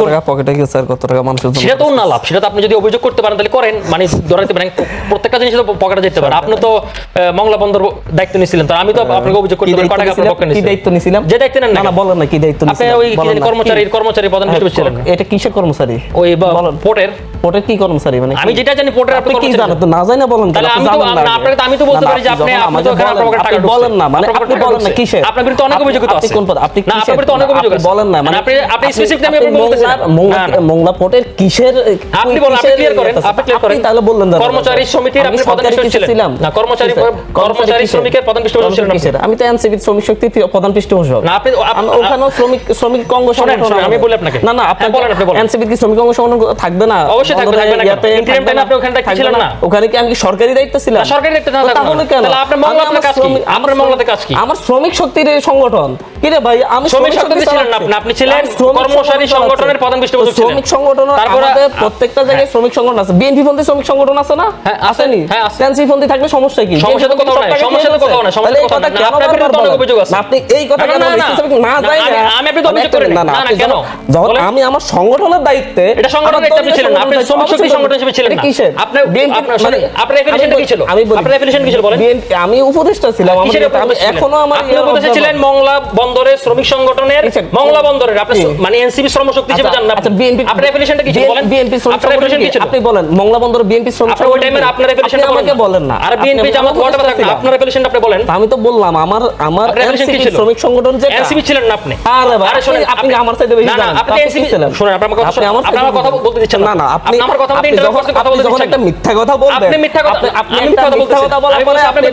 টাকা পকেটে গেছে আর কত টাকা মানুষের জন্য, সেটা তো না লাভ। সেটা তো আপনি যদি অভিযোগ করতে পারেন তাহলে করেন, মানে ধরাইতে পারেন, প্রত্যেকটা জিনিস তো পকেটে যেতে পারে। আপনি তো মংলা বন্দর দায়িত্ব নিয়েছিলেন, তো আমি তো আপনাকে অভিযোগ করতে পারি কত টাকা আপনার পকেটে কি দায়িত্ব নিয়েছিলাম? যে দায়িত্ব নেন না বলেন না কি দায়িত্ব আপনি নিয়েছিলাম? ওই কর্মচারী প্রধান বিষয় ছিলেন। এটা কিসের কর্মচারী? ওই পোর্টের কি কর্মচারী মানে? আমি যেটা জানি পোর্টের আপনি কি জানেন? তো না জানি না বলেন, তাহলে আমি তো বলতে পারি যে আপনি তো ওখানে আপনার পকেটে টাকা বলেন না, মানে আপনি বলেন না কিসের? আপনার বিরুদ্ধে অনেক অভিযোগ আছে। আপনি কোন পদ? আপনি না, আপনার বিরুদ্ধে অনেক অভিযোগ আছে। বলেন না, মানে আপনি স্পেসিফিক আমি আপনাকে বলতেছি মংলা পোর্টের কিসের? আপনি বলেন, আপনি ক্লিয়ার করেন, আপনি ক্লিয়ার করেন। তাহলে বললেন না কর্মচারী সমিতির আপনি প্রধান বিষয় ছিলেন না? কর্মচারী শ্রমিকের প্রধান পৃষ্ঠপোষক ছিলেন কিসের? আমি তো এনসিপি শ্রমিক শক্তি প্রধান পৃষ্ঠপোষক না। আপনি ওখানে শ্রমিক অঙ্গ সংগঠন, আমি বলি আপনাকে না আপনি বলেন, এনসিপি কি শ্রমিক অঙ্গ সংগঠন থাকবে না? অবশ্যই থাকবে না। ইন্টারিম টাইমে আপনি ওখানে দায়িত্ব ছিলেন না? ওখানে কি আমি সরকারি দায়িত্ব ছিলাম? সরকারি দায়িত্ব না তাহলে কেন? তাহলে আপনার মংলাতে কাজ কি? আপনার মংলাতে কাজ কি? আমার শ্রমিক শক্তির সংগঠন কি রে ভাই? আমি শ্রমিক শক্তি ছিলেন না, আপনি ছিলেন কর্মচারী সংগঠনের প্রধান পৃষ্ঠপোষক ছিলেন। শ্রমিক সংগঠন আমাদের প্রত্যেকটা জায়গায় শ্রমিক সংগঠন আছে। বিএনপি পন্থী শ্রমিক সংগঠন আছে না? হ্যাঁ আসেনি? হ্যাঁ আছে। এনসিপি পন্থী থাকলে সমস্যা কি? সমস্যা তো কোথাও নাই, সমস্যা তো কোথাও নাই, সমস্যা কোথাও নাই। আপনার বিরুদ্ধে অনেক অভিযোগ আছে। আপনি এই কথা কেন স্পেসিফিক না যাই না? আমি আপনি তো অভিযোগ করেন না। না কেন? যখন আমি আমার সংগঠনের দায়িত্বে, এটা সংগঠনের দায়িত্বে আপনি ছিলেন না, আপনি শ্রমিক শক্তি সংগঠন হিসেবে ছিলেন না। কিসের? আপনার আপনার এফিলিয়েশনটা কি ছিল? আমি বলি, আপনার এফিলিয়েশন কি ছিল বলেন? আমি উপদেষ্টা ছিলাম। আমি এখনো আমার আপনি উপদেষ্টা ছিলেন মংলা বন্দরের শ্রমিক সংগঠনের, মংলা বন্দরের আপনি মানে এনসিপি শ্রমশক্তি হিসেবে জানেন না। আচ্ছা বিএনপি, আপনার এফিলিয়েশনটা কি ছিল বলেন? বিএনপি শ্রমিক সংগঠন কি? আপনি বলেন মংলা বন্দর বিএনপি শ্রমিক সংগঠন। ওই টাইমের আপনার এফিলিয়েশনটা আমাকে বলেন না। আর বিএনপি জামাত ওয়াটা থাক না, আপনার এফিলিয়েশনটা আপনি বলেন। আমি তো বললাম আমার এনসিপি শ্রমিক সংগঠন যেটা। এনসিপি ছিলেন না আপনি? আরে ভাই আপনি আমার সাথে বেশি জানেন। আপনি এনসিপি ছিলেন। শুনুন, আপনার কথা বলতে দিচ্ছেন না। না আপনি আমার কথা বলতে ইন্টারাপ্ট করতে কথা বলতে দিচ্ছেন। যখন একটা মিথ্যা কথা বলবেন, আপনি মিথ্যা কথা, আপনি মিথ্যা কথা বলার পরে আপনি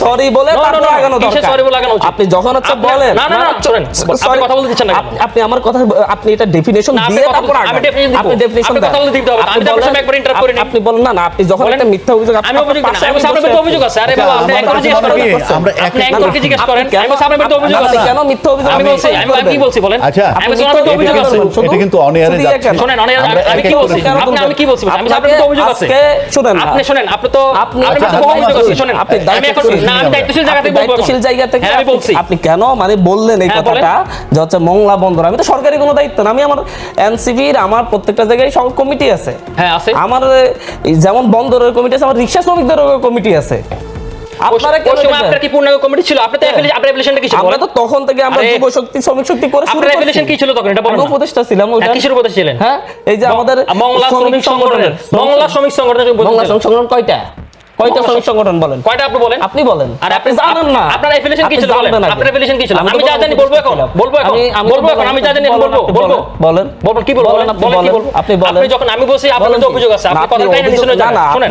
সরি বলে তারপর লাগানো দরকার। সরি বলে লাগানো উচিত। আপনি যখন হচ্ছে বলেন না শুনেন, আপনি কথা বলতে দিচ্ছেন না। আপনি আমার কথা, আপনি এটা ডেফিনিশন দিয়ে তারপর আমি ডেফিনিশন দিব। আপনি ডেফিনিশন কথা বলতে দিতে হবে। আমি আপনার সাথে একবার ইন্টারাপ্ট করি না। আপনি বলেন না আপনি যখন একটা মিথ্যা অভিযোগ, আমি অভিযোগ না, আমি আপনার বিরুদ্ধে অভিযোগ আছে। আরে বাবা, আপনি একবার জিজ্ঞেস করেন, আমরা একবার কি জিজ্ঞেস করেন? আমি আপনার বিরুদ্ধে অভিযোগ আছে। কেন মিথ্যা অভিযোগ? আমি বলছি, আমি কি বলছি বলেন? আচ্ছা, আমি আপনার বিরুদ্ধে অভিযোগ আছে। এটা কিন্তু অন এয়ারে যাচ্ছে। শুনেন, আমি কি বলছি? আমি কি বলছি? আমি আপনার বিরুদ্ধে অভিযোগ আছে। শুনেন, আপনি শুনেন, আপনি তো আপনার বহু অভিযোগ আছে। শুনেন, আমি এখন না, আমি দায়িত্বশীল জায়গা থেকে বলবো। দায়িত্বশীল জায়গা থেকে আমি বলছি। আপনি কেন মানে বললেন এই কথাটা যে হচ্ছে মংলা বন্দর? আমি তো সরকারি কোনো দায়িত্ব না। আমি আমার এনসিপির আমার প্রত্যেকটা জায়গায় সব কমিটি আছে। হ্যাঁ আছে। আমার যেমন বন্দরের কমিটি আছে, আমার রিকশা শ্রমিকদের কমিটি আছে। আপনারা কেন আপনার কি পূর্ণাঙ্গ কমিটি ছিল? আপনি তো আপনার এফিলিয়েশনটা কি ছিল? আমরা তো তখন থেকে আমরা যুব শক্তি শ্রমিক শক্তি করে শুরু আপনার এফিলিয়েশন কি ছিল তখন? এটা বলেন। উপদেষ্টা ছিলাম। কিসের উপদেষ্টা ছিলেন? হ্যাঁ, এই যে আমাদের মংলা শ্রমিক সংগঠনের, মংলা শ্রমিক সংগঠনের মংলা শ্রমিক সংগঠন কয়টা শ্রমিক সংগঠন বলেন? কয়টা আপনি বলেন? আপনি বলেন। আর আপনি জানেন না আপনার এফিলিয়েশন কি ছিল বলেন? আপনার এফিলিয়েশন কি ছিল? আমি যা জানি বলবো এখন। আমি যা জানি এখন বলবো। বলেন কি বলবো? বলেন কি বলবো? আপনি যখন আমি বলছি আপনার বিরুদ্ধে অভিযোগ আছে, আপনি কথা কাহিনী শুনে যান। শুনেন,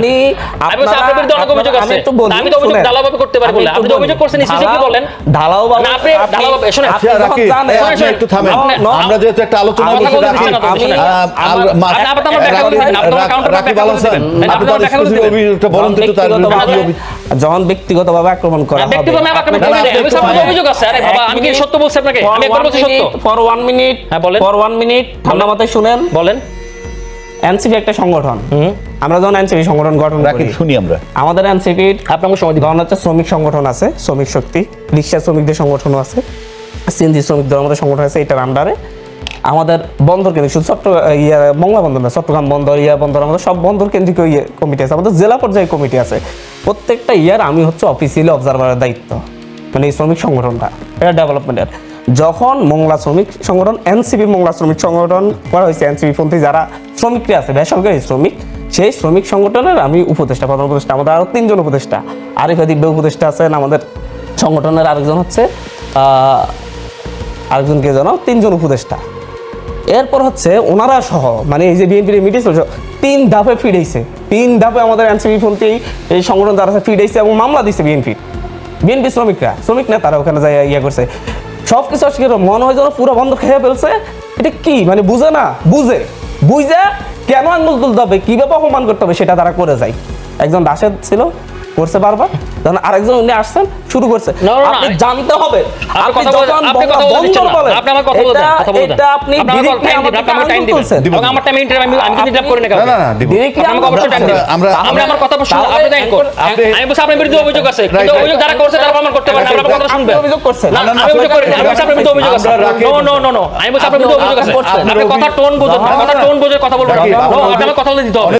আমি বলছি আপনার বিরুদ্ধে অনেক অভিযোগ আছে। আমি তো অভিযোগ ঢালাওভাবে করতে পারি বলে। আপনি তো অভিযোগ করছেন, স্পেসিফিক বলেন। ঢালাওভাবে না, আপনি ঢালাওভাবে শুনেন। আপনি একটু থামেন। আমরা যেহেতু একটা আলোচনা করছি, আপনি আমার ব্যাখ্যা করে দিবেন, আপনি আমার কাউন্টার ব্যাখ্যা করে দিবেন। আপনি আমার ব্যাখ্যা করে দিবেন। যখন ব্যক্তিগতভাবে আক্রমণ করা হবে, ব্যক্তিগতভাবে আক্রমণ করবেন না। আমি সামনে অভিযোগ আছে। আরে বাবা, আমি কি সত্য বলছি আপনাকে? আমি একবার বলছি সত্য। ফর 1 মিনিট, হ্যাঁ বলেন। ফর 1 মিনিট ঠান্ডা মাথায় শুনেন। বলেন। এনসিপি একটা সংগঠন। আমরা যখন এনসিপি সংগঠন গঠন করি, শুনি আমরা আমাদের এনসিপির আপনাকে সময় দিবেন। হচ্ছে শ্রমিক সংগঠন আছে, শ্রমিক শক্তি, রিক্সা শ্রমিকদের সংগঠন আছে, সিএনজি শ্রমিকদের আমাদের সংগঠন আছে। এটার আন্ডারে আমাদের বন্দর কেন্দ্রিক, শুধু মংলা বন্দর না, চট্টগ্রাম বন্দর, বন্দর, আমাদের সব বন্দর কেন্দ্রিক কমিটি আছে। আমাদের জেলা পর্যায়ে কমিটি আছে। প্রত্যেকটা ইয়ার আমি হচ্ছে অফিসিয়ালি অবজারভারের দায়িত্ব, মানে এই শ্রমিক সংগঠনটা, এটা ডেভেলপমেন্টের। যখন মংলা শ্রমিক সংগঠন, এনসিপি মংলা শ্রমিক সংগঠন করা হয়েছে, এনসিপি পন্থী যারা শ্রমিকরা আছে, বেসরকারি শ্রমিক, সেই শ্রমিক সংগঠনের আমি উপদেষ্টা, প্রধান উপদেষ্টা। আমাদের আরও 3 জন উপদেষ্টা, আরিফা দিব্য উপদেষ্টা আছেন। আমাদের সংগঠনের আরেকজন হচ্ছে আরেকজনকে জানো, 3 জন উপদেষ্টা। এরপর হচ্ছে ওনারা সহ, মানে এই যে বিএনপির মিটিং 3 ধাপে ফিরেছে। 3 ধাপে আমাদের এনসিপি পন্থী এই সংগঠন যারা আছে ফিরেছে এবং মামলা দিচ্ছে বিএনপি শ্রমিকরা, শ্রমিক নেতারা ওখানে যাই করছে। সব কিছু আজকে মনে হয় যেন পুরো বন্ধ খেয়ে ফেলছে। এটা কি মানে বুঝে না, বুঝে কেন আঙুল তুলতে হবে, কিভাবে অপমান করতে হবে সেটা তারা করে যায়। একজন রাশেদ ছিল, করছে বারবার। তখন আরেকজন উনি আসছেন শুরু করছে না, না, আপনি না। জানতে হবে আপনি কথা বলেন, আপনি কথা বলতে দিচ্ছেন না। আপনি আমার কথা বলতে দেন, কথা বলতে দেন। এটা আপনি আপনি আমার directly টাইম দিবেন, আমাকে আপনি আমার টাইম দিবেন। বলছেন। এবং আমার টাইম ইন্টারভিউ আমি কিন্তু ডিস্টার্ব করি না কাউকে। না, না, দিব। Directly আপনি আমাকে অবশ্যই টাইম দিবেন। আপনি আমার কথা শুনুন, আপনি টাইম করুন। আমি বলছি আপনার বিরুদ্ধে অভিযোগ আছে, কিন্তু অভিযোগ যারা করছে তারা প্রমাণ করতে পারে না, আপনার কথা শুনবেন। আপনি অভিযোগ করছেন। না, আমি অভিযোগ করি না, আমি বলছি আপনার বিরুদ্ধে অভিযোগ আছে। নো নো নো নো, আমি বলছি আপনার বিরুদ্ধে অভিযোগ আছে। আপনি কথা টোন বুঝুন, কথা টোন বুঝে কথা বলবেন। রাকিব, আপনি আমার কথা বলে দিতে হবে।